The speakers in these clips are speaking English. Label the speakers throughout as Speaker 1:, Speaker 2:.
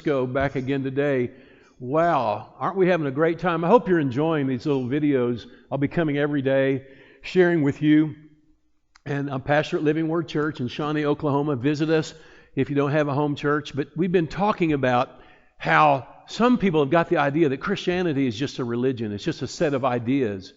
Speaker 1: Briscoe back again today. Wow, aren't we having a great time? I hope you're enjoying these little videos. I'll be coming every day, sharing with you. And I'm pastor at Living Word Church in Shawnee, Oklahoma. Visit us if you don't have a home church. But we've been talking about how some people have got the idea that Christianity is just a religion. It's just a set of ideas.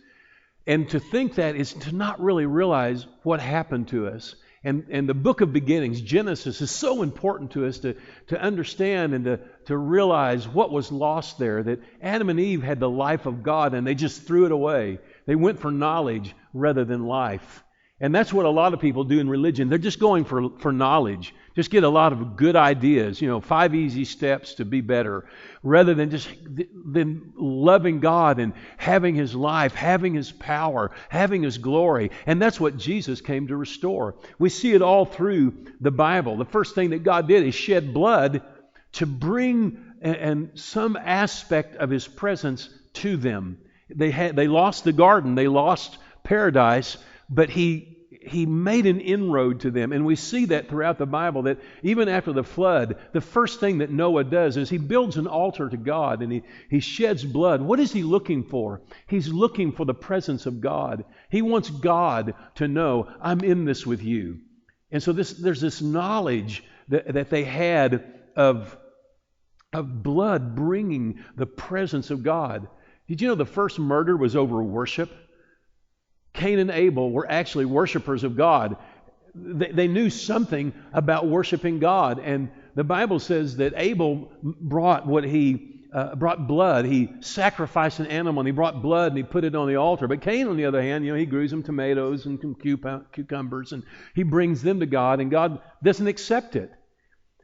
Speaker 1: And to think that is to not really realize what happened to us. And the book of beginnings, Genesis, is so important to us to understand and to realize what was lost there, that Adam and Eve had the life of God and they just threw it away. They went for knowledge rather than life. And that's what a lot of people do in religion. They're just going for knowledge. Just get a lot of good ideas, 5 easy steps to be better, rather than loving God and having His life, having His power, having His glory. And that's what Jesus came to restore. We see it all through the Bible. The first thing that God did is shed blood to bring and some aspect of His presence to them. They lost the garden, they lost paradise, but He made an inroad to them. And we see that throughout the Bible, that even after the flood, the first thing that Noah does is he builds an altar to God and he sheds blood. What is he looking for? He's looking for the presence of God. He wants God to know, I'm in this with you. And so there's this knowledge that they had of blood bringing the presence of God. Did you know the first murder was over worship? Cain and Abel were actually worshipers of God. They knew something about worshiping God. And the Bible says that Abel brought blood. He sacrificed an animal and he brought blood and he put it on the altar. But Cain, on the other hand, he grew some tomatoes and some cucumbers and he brings them to God, and God doesn't accept it.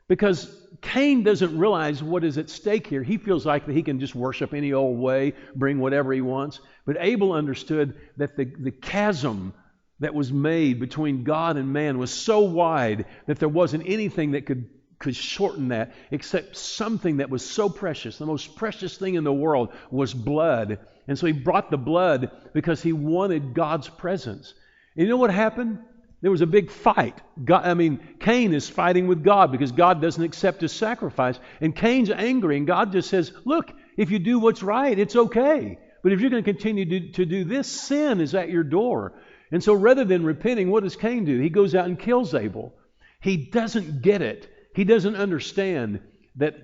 Speaker 1: Because Cain doesn't realize what is at stake here. He feels like that he can just worship any old way, bring whatever he wants. But Abel understood that the chasm that was made between God and man was so wide that there wasn't anything that could shorten that except something that was so precious. The most precious thing in the world was blood. And so he brought the blood because he wanted God's presence. And you know what happened? There was a big fight. Cain is fighting with God because God doesn't accept his sacrifice. And Cain's angry, and God just says, look, if you do what's right, it's okay. But if you're going to continue to do this, sin is at your door. And so rather than repenting, what does Cain do? He goes out and kills Abel. He doesn't get it. He doesn't understand that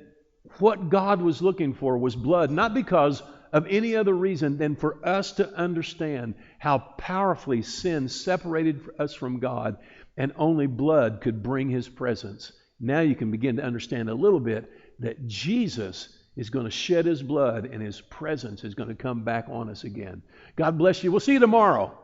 Speaker 1: what God was looking for was blood, not because of any other reason than for us to understand how powerfully sin separated us from God, and only blood could bring His presence. Now you can begin to understand a little bit that Jesus is going to shed His blood and His presence is going to come back on us again. God bless you. We'll see you tomorrow.